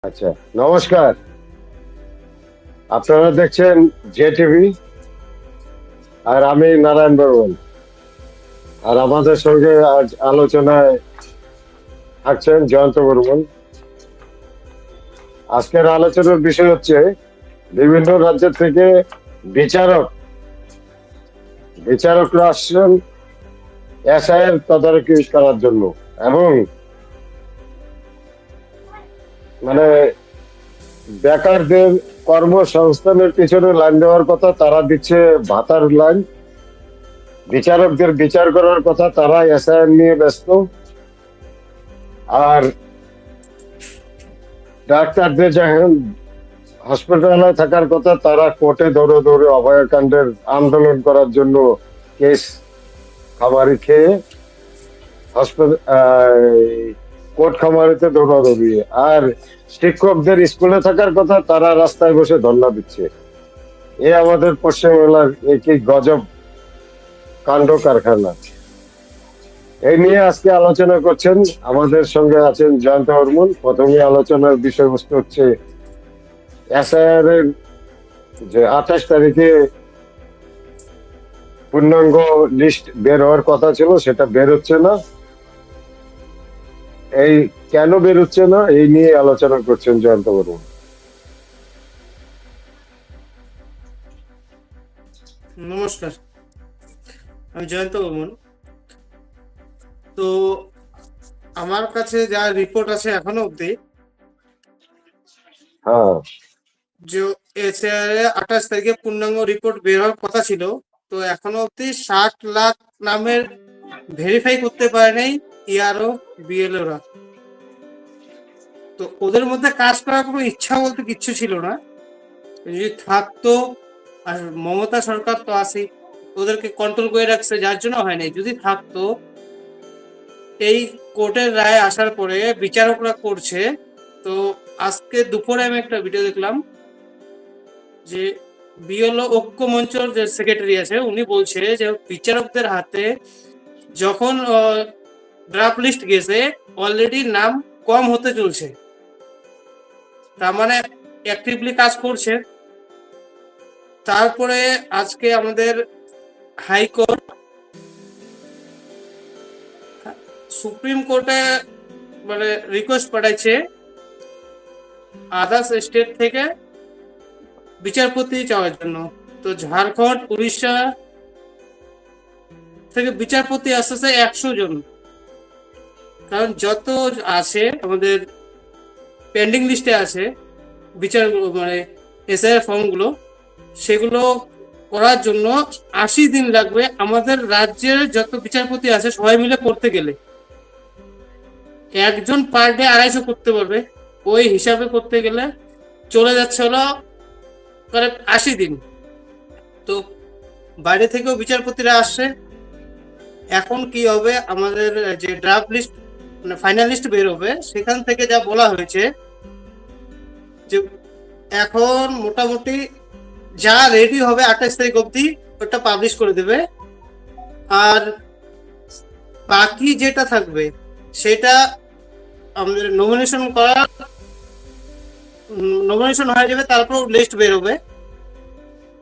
আচ্ছা, নমস্কার। আপনারা দেখছেন জে টিভি, আর আমি নারায়ণ বর্মন। আর আমাদের সঙ্গে আজ আলোচনায় থাকছেন জয়ন্ত বর্মন। আজকের আলোচনার বিষয় হচ্ছে বিভিন্ন রাজ্য থেকে বিচারক বিচারকরা আসছেন এসআইয়ের তদারকি করার জন্য, এবং মানে বেকারদের কর্মসংস্থানের পিছনে লাইন দেওয়ার কথা, তারা দিচ্ছে ভাতার লাইন। বিচারকদের বিচার করার কথা, তারা এসআইআর নিয়ে ব্যস্ত। আর ডাক্তারদের যখন হসপিটালে থাকার কথা, তারা কোর্টে দৌড়ে দৌড়ে অভয়াকাণ্ডের আন্দোলন করার জন্য কেস খামারি খেয়ে কোর্ট খামারিতে দৌড়াদৌড়ি। আর শিক্ষকদের স্কুলে থাকার কথা, তারা রাস্তায় বসে ধর্ণা দিচ্ছে। এ আমাদের পশ্চিমবাংলার একই গজব কাণ্ড কারখানা। এই নিয়ে আজকে আলোচনা করছেন, আমাদের সঙ্গে আছেন জয়ন্ত বর্মন। প্রথমে আলোচনার বিষয়বস্তু হচ্ছে এসআইআর এর যে 28 তারিখে পূর্ণাঙ্গ লিস্ট বের হওয়ার কথা ছিল, সেটা বের হচ্ছে না। এই কেন বের হচ্ছে না, এই নিয়ে আলোচনা করছেন জয়ন্ত বর্মন। নমস্কার, আমি জয়ন্ত বর্মন। তো আমার কাছে যা রিপোর্ট আছে এখনো অব্দি, হ্যাঁ, যে এসআইআর 28 তারিখে পূর্ণাঙ্গ রিপোর্ট বের হওয়ার কথা ছিল, তো এখনো অব্দি 60 লাখ নামের ভেরিফাই করতে পারে নাই ইয়ারও বিএলওরা। তো ওদের মধ্যে কাজ করার কোনো ইচ্ছা বলতে কিচ্ছু ছিল না। যদি থাকতো, আর মমতা সরকার তো আছে, ওদেরকে কন্ট্রোল করে রাখছে, যার জন্য হয় নাই। যদি থাকতো, এই কোর্টের রায় আসার পরে বিচারকরা করছে। তো আজকে দুপুরে আমি একটা ভিডিও দেখলাম যে বিএলও ঐক্য মঞ্চের যে সেক্রেটারি আছে, উনি বলছে যে বিচারকদের হাতে যখন ড্রাফট লিস্ট গেছে, অলরেডি নাম কম হতে চলছে। তার মানে অ্যাক্টিভলি কাজ করছে। তারপরে আজকে আমাদের হাইকোর্ট সুপ্রিম কোর্টে মানে রিকোয়েস্ট পাঠাইছে আদার্স স্টেট থেকে বিচারপতি চাওয়ার জন্য। তো ঝাড়খণ্ড, উড়িষ্যা থেকে বিচারপতি আসতেছে 100 জন। কারণ যত আছে আমাদের পেন্ডিং লিস্টে আছে বিচার, মানে এসআইআর ফর্মগুলো, সেগুলো করার জন্য 80 দিন লাগবে। আমাদের রাজ্যের যত বিচারপতি আছে সবাই মিলে করতে গেলে একজন পার ডে 250 করতে পারবে। ওই হিসাবে করতে গেলে চলে যাচ্ছে হলো 80 দিন। তো বাইরে থেকেও বিচারপতিরা আসছে। এখন কি হবে, আমাদের যে ড্রাফট লিস্ট মানে ফাইনাল লিস্ট বের হবে, সেখান থেকে যা বলা হয়েছে যে এখন মোটামুটি যা রেডি হবে 28 তারিখ অবধি ওটা পাবলিশ করে দেবে। আর বাকি যেটা থাকবে সেটা আমাদের নমিনেশন হয়ে যাবে, তারপর লিস্ট বের হবে।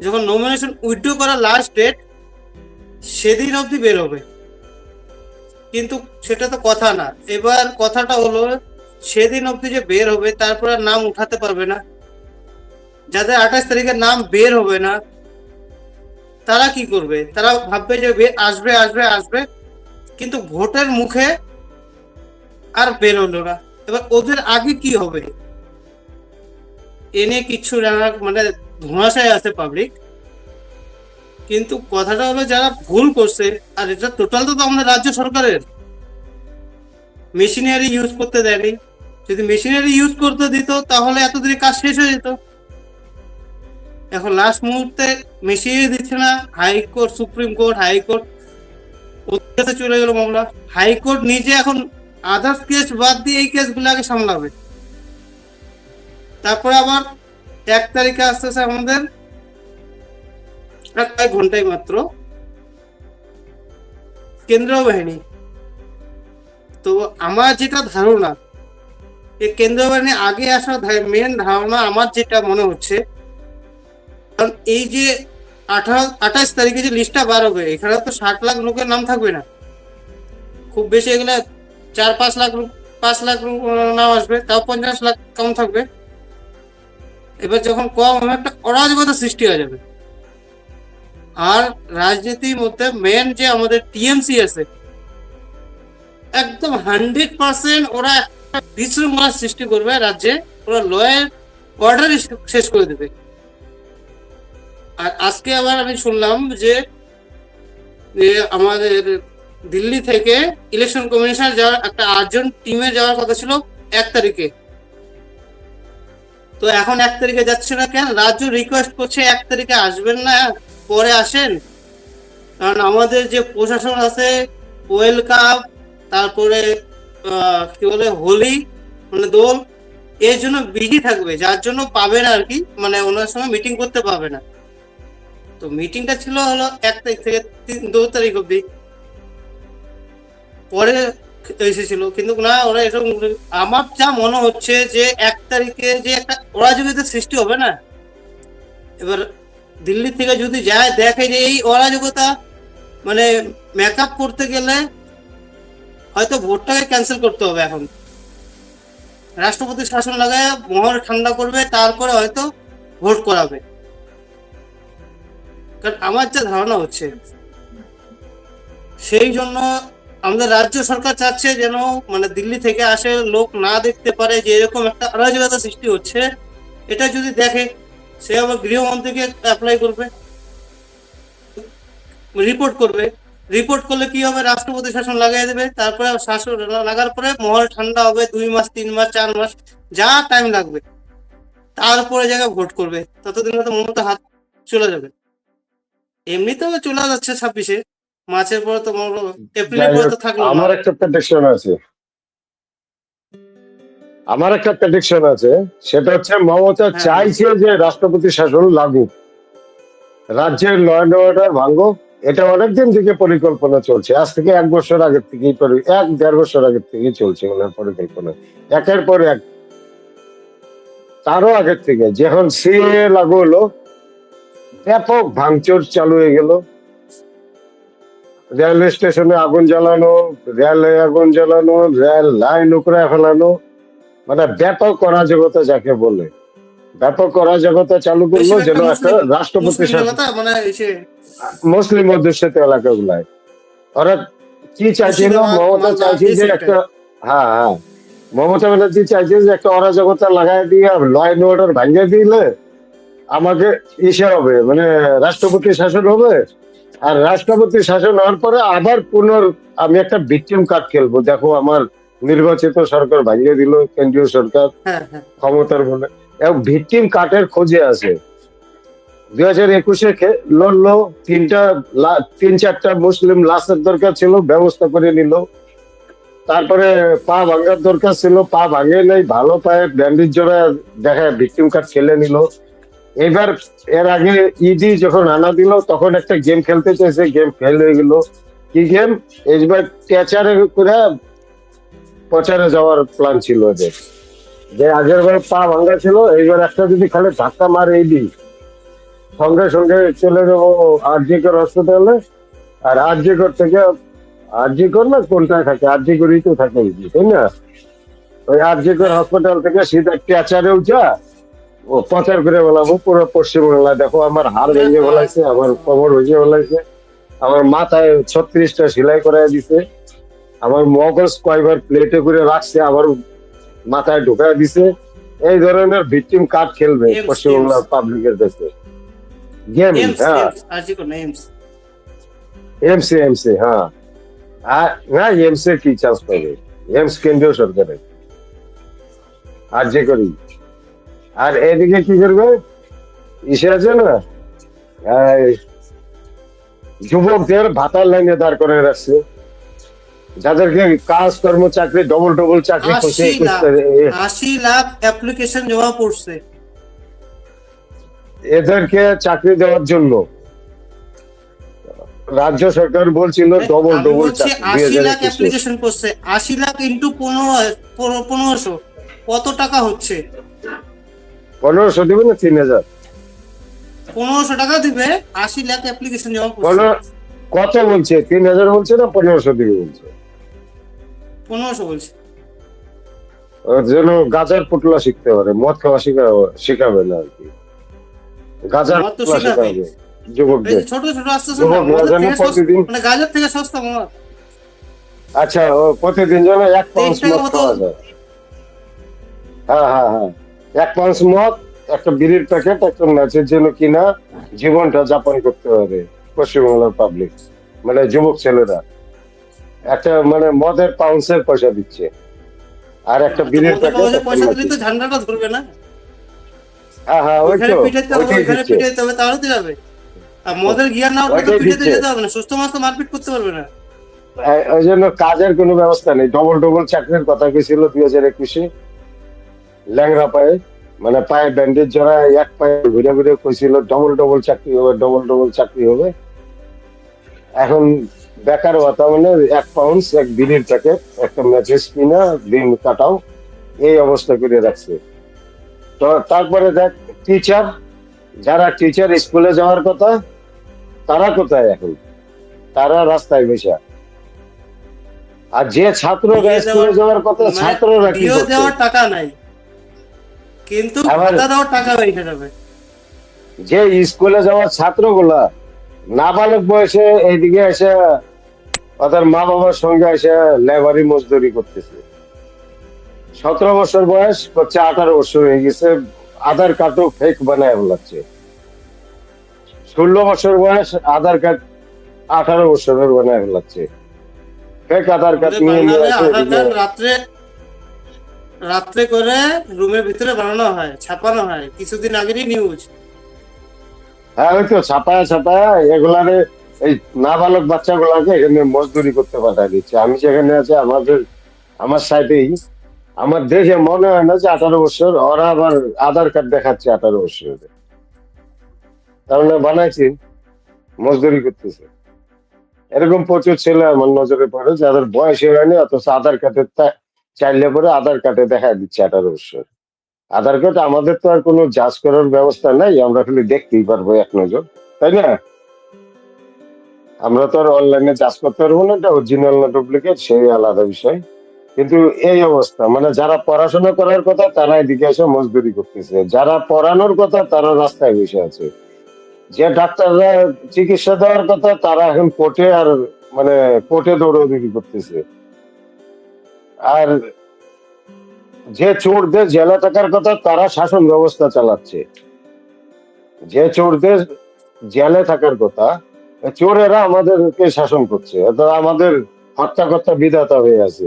যখন নমিনেশন উইথড্র করার লাস্ট ডেট, সেদিন অবধি বের হবে। কিন্তু সেটা তো কথা না। এবার কথাটা হলো, সেদিন অবধি যে বের হবে, তারপর আর নাম উঠাতে পারবে না। যাদের 28 তারিখে নাম বের হবে না, তারা কি করবে? তারা ভাববে যে আসবে আসবে আসবে, কিন্তু ভোটের মুখে আর বের হলো না। এবার ওদের আগে কি হবে এ নিয়ে কিচ্ছু জানার মানে ধোঁয়াশায় আছে পাবলিক। কিন্তু কথাটা হলো, যারা ভুল করছে, আর এটা টোটাল তো আমাদের রাজ্য সরকারের মেশিনারি ইউজ করতে দেয়নি। যদি মেশিনারি ইউজ করতে দিত, তাহলে এতদিনে কাজ শেষ হয়ে যেত। এখন লাস্ট মুহূর্তে মেশিনারি দিচ্ছে না। হাইকোর্ট, সুপ্রিম কোর্ট, হাইকোর্ট ওদের কাছে চলে গেল মামলা। হাইকোর্ট নিজে এখন আদার্স কেস বাদ দিয়ে এই কেসগুলো আগে সামলাবে। তারপরে আবার 1 তারিখে আসতেছে আমাদের কয়েক ঘন্টায় মাত্র কেন্দ্রীয় বাহিনী। তো আমার যেটা ধারণা, এই কেন্দ্রীয় বাহিনী আগে আসার মেন ধারণা আমার যেটা মনে হচ্ছে, কারণ এই যে 28 তারিখে যে লিস্টটা বার হবে, এখানে তো 60 লাখ লোকের নাম থাকবে না, খুব বেশি এগুলো 4-5 লাখ 5 লাখ নাম আসবে, তাও 50 লাখ কম থাকবে। এবার যখন কম হবে একটা অরাজকতা সৃষ্টি হয়ে যাবে। আর রাজনীতির মধ্যে মেন যে আমাদের টিএমসি আছে, একদম 100% ওরা একটা বিশৃঙ্খলা সৃষ্টি করবে রাজ্যে, ওরা লয়ের অর্ডার শেষ করে দেবে। আর আজকে আবার আমি শুনলাম যে আমাদের দিল্লি থেকে ইলেকশন কমিশনার যাওয়ার একটা 8জন টিমে যাওয়ার কথা ছিল 1 তারিখে। তো এখন 1 তারিখে যাচ্ছে না কেন? রাজ্য রিকোয়েস্ট করছে 1 তারিখে আসবেন না, পরে আসেন। কারণ আমাদের যে প্রশাসন আছে, ওয়েল কাপ, তারপরে কি বলে হোলি, মানে দোল, এর জন্য বিজি থাকবে, যার জন্য পাবে না আর কি, মানে ওনার সঙ্গে মিটিং করতে পারবে না। তো মিটিংটা ছিল হলো 1 তারিখ থেকে 2 তারিখ অব্দি, পরে এসেছিল, কিন্তু না ওরা এসব। আমার যা মনে হচ্ছে যে 1 তারিখে যে একটা অরাজকতার সৃষ্টি হবে না, এবার দিল্লি থেকে যদি যায় দেখে যে এই অরাজকতা মানে মেকআপ করতে গেলে হয়তো ভোটটাকে ক্যান্সেল করতে হবে। এখন রাষ্ট্রপতি শাসন লাগায় মহল ঠান্ডা করবে, তারপরে হয়তো ভোট করাবে। কারণ আমার যা ধারণা হচ্ছে, সেই জন্য আমাদের রাজ্য সরকার চাচ্ছে যেন মানে দিল্লি থেকে আসে লোক না দেখতে পারে যে এরকম একটা অরাজকতা সৃষ্টি হচ্ছে। এটা যদি দেখে, সে আবার গৃহমন্ত্রীকে অ্যাপ্লাই করবে, রিপোর্ট করবে। রিপোর্ট করলে কি হবে, রাষ্ট্রপতি শাসন লাগাই দেবে, তারপরে শাসন লাগার পরে মহল ঠান্ডা হবে 2 মাস 3 মাস 4 মাস যা টাইম লাগবে, তারপরে জায়গায় ভোট করবে। ততদিন হয়তো মমতা হাত চলে যাবে। এমনিতেও চলে যাচ্ছে 26-এ, মার্চের পরে তো এপ্রিলের পরে তো থাকলো না। আমার একটা প্রেডিকশন আছে, সেটা হচ্ছে মমতা হ্যাঁ। চাইছে যে রাষ্ট্রপতি শাসন লাগুক, রাজ্যের ল অ্যান্ড অর্ডার ভাঙুক। এটা অনেকদিন থেকে পরিকল্পনা চলছে, আজ থেকে 1 বছর আগের থেকেই 1-1.5 বছর আগের থেকেই চলছে ওনার পরিকল্পনা, একের পর এক। তারও আগের থেকে যখন সিএ লাগু হলো, ব্যাপক ভাঙচুর চালু হয়ে গেল, রেলওয়ে স্টেশনে আগুন জ্বালানো, রেলে আগুন জ্বালানো, রেল লাইন উপরে ফেলানো, মানে ব্যাপক অরাজকতা যাকে বলে, ব্যাপক অরাজকতা চালু করলো যেন একটা রাষ্ট্রপতি শাসন মানে মুসলিম অধ্যুষিত এলাকাগুলায়। ওরা কি চাইছিল, মমতা চাইছে যে একটা, হ্যাঁ মমতা ব্যানার্জি চাইছে যে একটা অরাজকতা লাগাই দিয়ে ল অ্যান্ড অর্ডার ভাঙিয়ে দিলে আমাকে ইসে হবে, মানে রাষ্ট্রপতি শাসন হবে। আর রাষ্ট্রপতি শাসন হওয়ার পরে আবার আমি একটা ভিকটিম কার্ড খেলবো, দেখো আমার নির্বাচিত সরকার ভাঙিয়ে দিল, কেন্দ্রীয় সরকার ক্ষমতার বলে। এবং ভিকটিম কার্ডের খোঁজে আছে। 2021-এ লড়লো, 3-4টা মুসলিম লাশের দরকার ছিল, ব্যবস্থা করে নিল। তারপরে পা ভাঙার দরকার ছিল, পা ভাঙে নেই, ভালো পায়ে ব্যান্ডেজ জোড়া দেখা ভিকটিম কার্ড খেলে নিল। এবার এর আগে ইডি যখন আনা দিল, তখন একটা গেম খেলতে চাইছে, গেম ফেল হয়ে গেল। কি গেম? এবার টেচারে করে প্রচারে যাওয়ার প্ল্যান ছিল ওদের, যে আগের বার পা ভাঙা ছিল, এইবার একটা যদি খালি ধাক্কা মারে ইডি, সঙ্গে সঙ্গে চলে যাবো আরজিকর হসপিটালে। আর আরজিকর থেকে, আরজিকর না কোনটায় থাকে, আরজিকরই তো থাকে তাই না, ওই আরজিকর হসপিটাল থেকে সিধা টেচারে উঠা ও প্রচার করে বলাবো পুরো পশ্চিমবাংলা, দেখো আমার হাড় ভেঙে বলাইছে, আমার কোমর ভেঙে বলাইছে, আমার মাথায় 36টা সেলাই করাই দিছে, আমার মগজ কয়বার প্লেটে করে রাখছে, আবার মাথায় ঢুকাই দিছে। এই ধরনের ভিকটিম কার্ড খেলবে পশ্চিমবাংলার পাবলিকের কাছে। গেম, হ্যাঁ এমসি, হ্যাঁ হ্যাঁ এমসি কি চান্স পাবে, এমস কেন্দ্রীয় সরকারের, আর যে করি। আর এদিকে কি করবে, ইসে আছে না, যুবকদের ভাতার লাইনে দাঁড় করে রাখছে, যাদেরকে কাজ কর্ম চাকরি ডবল চাকরি 80 লাখ অ্যাপ্লিকেশন জমা পড়ছে, এদেরকে চাকরি দেওয়ার জন্য রাজ্য সরকার বলছিল ডবল চাকরি। 80 লাখ অ্যাপ্লিকেশন পড়ছে, 80 লাখ ইন্টু 1500, কত টাকা হচ্ছে? 1500 দিবে না 3000? 1500 টাকা দিবে, 80 লাখ অ্যাপ্লিকেশন জমা করছে। কত বলছে? 3000 বলছে না 1500 দিবে বলছে? 1500 বলছে। ওর জন্য গাজার পুটলা শিখতে পারে, মদ খাওয়া শিখাবে না আর কি। গাজার মদ তো পুটলা শিখাবে। শিখাবে যুবকদের। ছোট ছোট আসতেছে না, যুবক মদের যেন থেকে প্রতিদিন, মানে গাজার থেকে সস্তা মদ। আচ্ছা ও প্রতিদিন যেন 1 পাউন্ড 23 টাকা মদ মতো। খাওয়া যায়। হ্যাঁ, 1 পাউন্ড মদ, একটা বিড়ির প্যাকেট, একটা ম্যাচের জন্য কিনা জীবনটা যাপন করতে পারে পশ্চিমবাংলার পাবলিক, মানে যুবক ছেলেরা। একটা মানে মদের পাউন্সের পয়সা দিচ্ছে, আর একটা বিড়ির মদের প্যাকেট, একটা পয়সা দিলে ম্যাচের। তো ঝান্ডাটা ধরবে না। হ্যাঁ ওই ওইখানে তো, পিটাইতে হবে, ওইটাই ওইখানে দিচ্ছে, পিটাইতে হবে, তাহলে তো যাবে। আর মদের গিয়ার না উঠলে তো ওইটাই পিটাইতে দিচ্ছে। যেতে হবে না, সুস্থ মাছ তো মারপিট করতে পারবে না। ওই জন্য কাজের কোনো ব্যবস্থা নেই। ডবল ডবল চাকরির কথা কইছিল 2021-এ, ল্যাংড়া পায়ে, মানে পায়ে ব্যান্ডেজ জড়া, এক পায়ে ঘুরে ঘুরে কইছিল ডবল ডবল চাকরি হবে, ডবল ডবল চাকরি হবে। এখন বেকার হতা মানে 1 পাউন্ড, এক বিড়ির প্যাকেট, একটা ম্যাচেস কিনা দিন কাটাও, এই অবস্থা করে রাখছে। তো তারপরে দেখ, টিচার, যারা টিচার স্কুলে যাওয়ার কথা, তারা কোথায় এখন? তারা রাস্তায় বসে। আর যে ছাত্ররা দিয়ে স্কুলে যাওয়ার কথা, মানে ছাত্ররা কি দিয়ে করছে? দেওয়ার টাকা নাই, কিন্তু আবার ভাতা দেওয়ার টাকা বেরিয়ে যাবে। যে স্কুলে যাওয়ার ছাত্রগুলা নাবালক বয়সে এইদিকে এসে ওদের মা বাবার সঙ্গে এসে লেবারি মজদুরি করতেছে। 17 বছর বয়স করছে, 18 বছর হয়ে গেছে, আধার কার্ডও ফেক বানায় বলাচ্ছে। 16 বছর বয়স, আধার কার্ড 18 বছরের বানায় বলাচ্ছে। ফেক আধার কার্ড আমাদের নিয়ে বাংলাদেশে আসে আধার এদিকে। কার্ড রাত্রে রাত্রে করে রুমের ভিতরে বানানো হয়, ছাপানো হয়, কিছুদিন আগেরই নিউজ। হ্যাঁ ওই তো ছাপায়া এগুলারে, এই নাবালক বাচ্চাগুলাকে এখানে মজদুরি করতে পাঠায় দিচ্ছে। আমি যেখানে আছি আমার সাইডেই, আমার দেখে মনে হয় না যে 18 বছর, ওরা আবার আধার কার্ড দেখাচ্ছে 18 বছর, তার মানে বানাইছি, মজদুরি করতেছে। এরকম প্রচুর ছেলে আমার নজরে পড়ে যাদের বয়স হয়নি, অথচ আধার কার্ডের চাইলে পরে আধার কার্ডে দেখা দিচ্ছে 18 বছর। আধার কার্ড আমাদের তো আর কোনো জাজ করার ব্যবস্থা নাই, আমরা খালি দেখতেই পারবো এক নজর, তাই না? আমরা তো আর অনলাইনে জাজ করতে পারবো না এটা অরিজিনাল না ডুপ্লিকেট, সেই আলাদা বিষয়। কিন্তু এই অবস্থা, মানে যারা পড়াশোনা করার কথা তারা এদিকে এসে মজদুরি করতেছে, যারা পড়ানোর কথা তারা রাস্তায় বসে আছে, যে ডাক্তাররা চিকিৎসা দেওয়ার কথা তারা এখন কোর্টে, আর মানে কোর্টে দৌড়াদৌড়ি করতেছে। আর যে চোরদের জেলে থাকার কথা তারা শাসন ব্যবস্থা চালাচ্ছে। যে চোরদের জেলে থাকার কথা, চোরেরা আমাদেরকে শাসন করছে। আমাদের হত্যাকর্তা বিধাতা হয়ে আছে।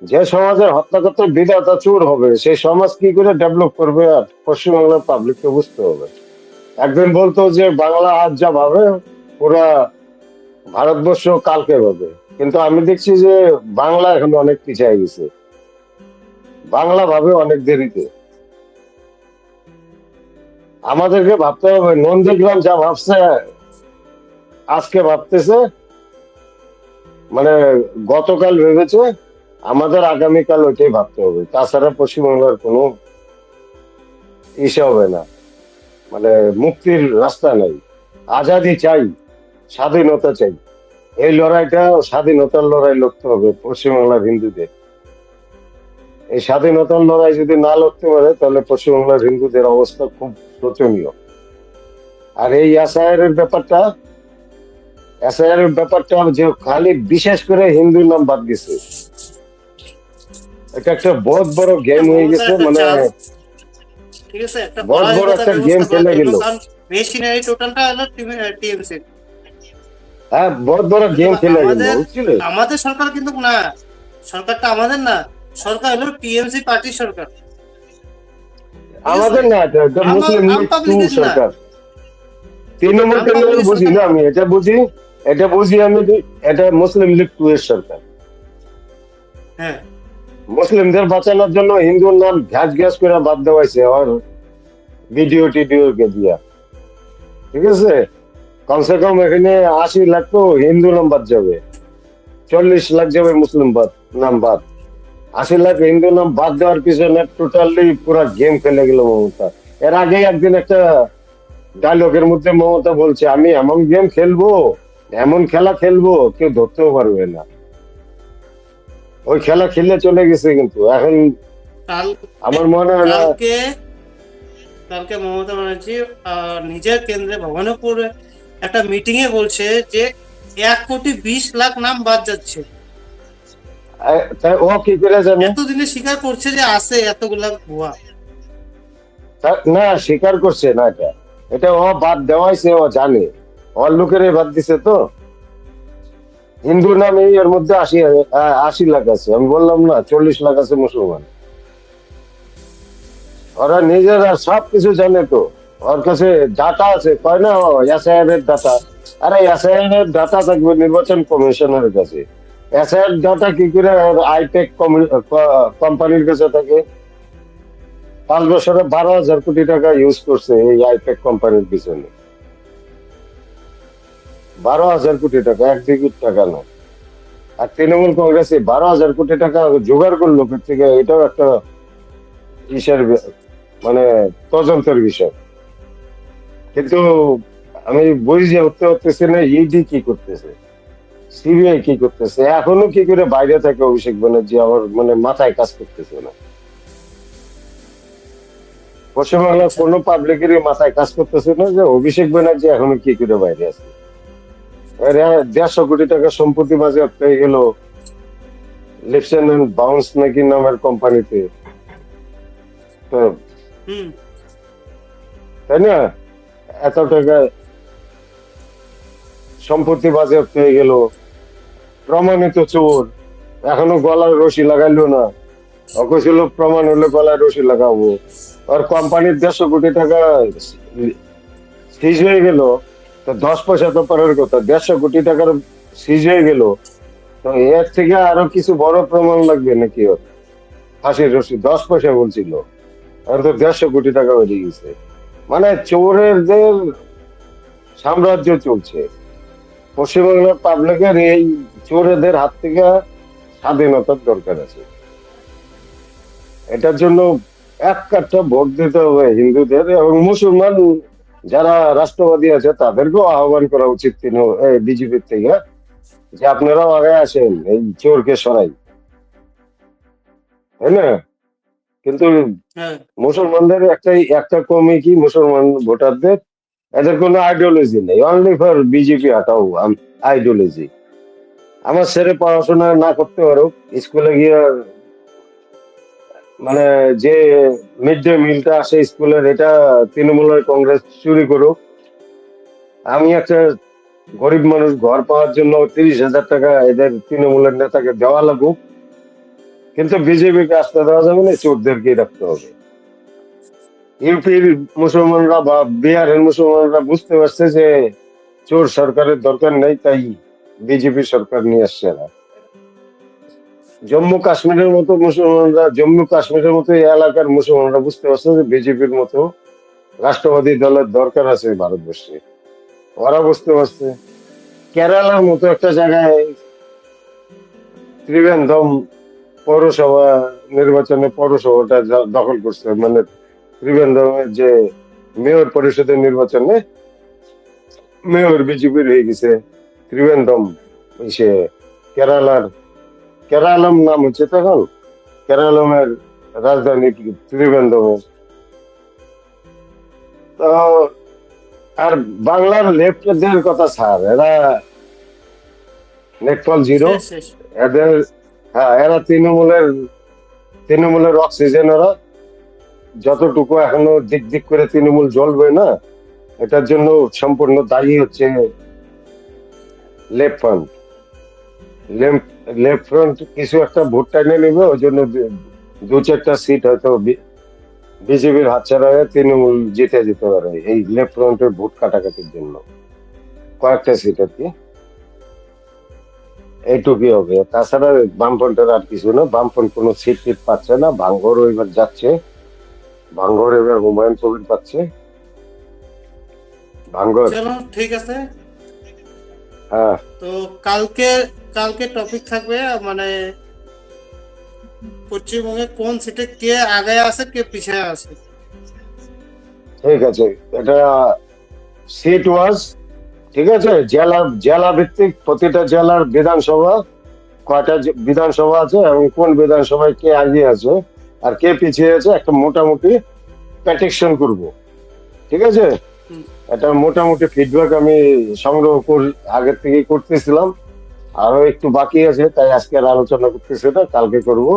যে সমাজের হত্যাকর্তা বিধাতা চোর হবে, সেই সমাজ কি করে ডেভেলপ করবে? আর পশ্চিমবাংলার পাবলিককে বুঝতে হবে। একদিন বলতো যে বাংলা আজ যা ভাবে পুরা ভারতবর্ষ কালকে ভাবে, কিন্তু আমি দেখছি যে বাংলা এখন অনেক পিছিয়ে গেছে, বাংলা ভাবে অনেক দেরিতে। আমাদেরকে ভাবতে হবে, নন্দীগ্রাম যা ভাবছে আজকে ভাবতেছে, মানে গতকাল ভেবেছে, আমাদের আগামীকাল ওইটাই ভাবতে হবে। তাছাড়া পশ্চিমবাংলার কোনো ইসে হবে না, মানে মুক্তির রাস্তা নাই। আজাদি চাই, স্বাধীনতা চাই, এই লড়াইটা স্বাধীনতার লড়াই লড়তে হবে পশ্চিমবাংলার হিন্দুদের। এই স্বাধীনতার লড়াই যদি না লড়তে পারে তাহলে পশ্চিমবাংলার হিন্দুদের অবস্থা খুব শোচনীয়। আর এই এসআইআর এর ব্যাপারটা যে খালি বিশেষ করে হিন্দু নাম বাদ গেছে, এটা একটা বহুত বড় গেম হয়ে গেছে, মানে ঠিক আছে, একটা বহুত বড় একটা গেম খেলে গেল। মেশিনারি টোটালটা হলো টিএমসি। হ্যাঁ বহুত বড় গেম খেলে গেল, বুঝছিলে? আমাদের সরকার কিন্তু না, সরকারটা আমাদের না, সরকার হলো টিএমসি পার্টির সরকার। আমাদের না, এটা মুসলিম লীগ টু সরকার। তৃণমূল টৃণমূল বুঝি না আমি, এটা বুঝি আমি, এটা মুসলিম লীগ টু এর সরকার। হ্যাঁ, মুসলিমদের বাঁচানোর জন্য হিন্দুর নাম ঘ্যাস করে বাদ দেওয়াইছে, আর ভিডিও টিডিও দিয়া। ঠিক আছে, কমসে কম এখানে 80 লাখ তো হিন্দু নাম বাদ যাবে, 40 লাখ যাবে মুসলিম নাম বাদ। 80 লাখ হিন্দু নাম বাদ দেওয়ার পিছনে টোটালি পুরো গেম খেলে গেল মমতা। এর আগে একদিন একটা ডায়লগের মধ্যে মমতা বলছে, আমি এমন গেম খেলবো, এমন খেলা খেলবো কেউ ধরতেও পারবে না। ওই খেলা খেলে চলে গেছে, কিন্তু এখন কাল আমার মনে হয় না। কালকে কালকে মমতা ব্যানার্জি নিজের কেন্দ্রে ভবানীপুরে একটা মিটিং এ বলছে যে 1,20,00,000 নাম বাদ যাচ্ছে। তাই ও কি করে জানে? এতদিনে স্বীকার করছে যে আছে এতগুলা ভুয়া। না, স্বীকার করছে না, এটা এটা ও বাদ দেওয়াইছে, ও জানে। ওর লোকেরই বাদ দিছে তো। হিন্দু নামে এর মধ্যে 80 লাখ আছে, আমি বললাম না 40 লাখ আছে মুসলমান। ওরা নিজেরা সবকিছু জানে তো, ওর কাছে ডাটা আছে, কয় না এসআইআর এর ডাটা। আরে এসআইআর এর ডাটা থাকবে নির্বাচন কমিশনের কাছে, এসআইআর ডাটা কি করে আইটেক কোম্পানির কাছে থাকে? 5 বছরে 12,000 কোটি টাকা ইউজ করছে এই আইটেক কোম্পানির পিছনে। 12,000 কোটি টাকা, 1 কোটি টাকা না। আর তৃণমূল কংগ্রেসে 12,000 কোটি টাকা জোগাড় করলো কোথা থেকে, এটাও একটা ইসের মানে তদন্তের বিষয়। কিন্তু আমি বুঝে উঠতে পারতেছি না ইডি কি করতেছে, সিবিআই কি করতেছে, এখনো কি করে বাইরে থেকে অভিষেক ব্যানার্জি আমার মানে মাথায় কাজ করতেছে না। পশ্চিমবাংলার কোন পাবলিকেরই মাথায় কাজ করতেছে না যে অভিষেক ব্যানার্জি এখনো কি করে বাইরে আছে। 150 কোটি টাকা সম্পত্তি বাজেয়াপ্ত হয়ে গেল লেফটেন্যান্ট বাউন্স নাকি নামের কোম্পানিতে, তো হুম তাই না? এত টাকা সম্পত্তি বাজেয়াপ্ত হয়ে গেল, প্রমাণিত চোর, এখনো গলায় রশি লাগাইলো না। ওকে ছিল প্রমাণ হলে গলায় রশি লাগাবো। আর কোম্পানির 150 কোটি টাকা সিজ হয়ে গেল, তো 10 পয়সা তো পরের কথা, 150 কোটি টাকার সিজ হয়ে গেল, তো এর থেকে আরো কিছু বড় প্রমাণ লাগবে নাকি? ওর ফাঁসির রশি 10 পয়সা বলছিল, আর তো 150 কোটি টাকা হয়ে গেছে। মানে চোরেরদের সাম্রাজ্য চলছে। পশ্চিমবাংলার পাবলিকের এই চোরেদের হাত থেকে স্বাধীনতার দরকার আছে। এটার জন্য এক কাঠা ভোট দিতে হবে হিন্দুদের, এবং মুসলমান যারা রাষ্ট্রবাদী আছে তাদেরকেও আহ্বান করা উচিত বিজেপির থেকে, যে আপনারাও আগে আসেন, এই চোরকে সরাই, তাই না? কিন্তু হ্যাঁ মুসলমানদের একটা কমই কি, মুসলমান ভোটারদের এদের কোনো আইডিওলজি নেই, অনলি ফর বিজেপি হাটাও আইডিওলজি। আমার ছেলে পড়াশোনা না করতে পারুক, স্কুলে গিয়ে মানে যে মিড ডে মিলটা আসে স্কুলের, এটা তৃণমূলের কংগ্রেস চুরি করুক, আমি একটা গরিব মানুষ ঘর পাওয়ার জন্য 30,000 টাকা এদের তৃণমূলের নেতাকে দেওয়া লাগুক, কিন্তু বিজেপিকে আসতে দেওয়া যাবে না, চোরদেরকেই রাখতে হবে। ইউপির মুসলমানরা বা বিহারের মুসলমানরা বুঝতে পারছে যে চোর সরকারের দরকার নেই, তাই বিজেপি সরকার নিয়ে আসছে না। জম্মু কাশ্মীরের মতো এই এলাকার মুসলমানরা বুঝতে পারছে যে বিজেপির মতো রাষ্ট্রবাদী দলের দরকার আছে ভারতবর্ষে, ওরা বুঝতে পারছে। কেরালার মতো একটা জায়গায় ত্রিবেন্দ্রম পৌরসভা নির্বাচনে পৌরসভাটা দখল করছে, মানে ত্রিবেন্দ্রমের যে মেয়র পরিষদের নির্বাচনে মেয়র বিজেপির হয়ে গেছে ত্রিবেন্দ্রম। সে কেরালার কেরালম নাম হচ্ছে তখন, কেরালমের রাজধানী ত্রিবেন্দ্রমের। তো আর বাংলার লেফটদের কথা ছাড়, এরা নেটফল জিরো, শেষ শেষ এদের হ্যাঁ, এরা তৃণমূলের অক্সিজেন। ওরা যতটুকু এখনো দিক দিক করে তৃণমূল জ্বলবে না, এটার জন্য সম্পূর্ণ দায়ী হচ্ছে লেফট ফ্রন্ট। লেফট ফ্রন্ট কিছু একটা ভোট টাইনে নেবে, ওই জন্য 2-4টা সিট হয়তো বিজেপির হাতছাড়া হয়ে তৃণমূল জিতে যেতে পারে এই লেফট ফ্রন্টের ভোট কাটাকাটির জন্য, কয়েকটা সিট আর কি। এইটুকুই হবে, তাছাড়া বামফ্রন্টের আর কিছু না। বামফ্রন্ট কোনো সিট টিট পাচ্ছে না, ভাঙ্গর এবার যাচ্ছে, ভাঙ্গর এবার হুমায়ুন কবির পাচ্ছে, ভাঙ্গর। চলো ঠিক আছে। হ্যাঁ তো কালকে কালকে টপিক থাকবে মানে পশ্চিমবঙ্গে কোন সিটে কে আগে আছে কে পিছিয়ে আছে। ঠিক আছে, এটা সিট ওয়াজ, ঠিক আছে, জেলা জেলা ভিত্তিক প্রতিটা জেলার বিধানসভা, কয়টা বিধানসভা আছে এবং কোন বিধানসভায় কে আগে আছে আর কে পিছিয়ে আছে, একটা মোটামুটি প্রেডিকশন করব, ঠিক আছে। হুম। এটা মোটামুটি ফিডব্যাক আমি সংগ্রহ করি, আগের থেকেই করতেছিলাম, আরো একটু বাকি আছে, তাই আজকে আর আলোচনা করতেছি না, কালকে করব।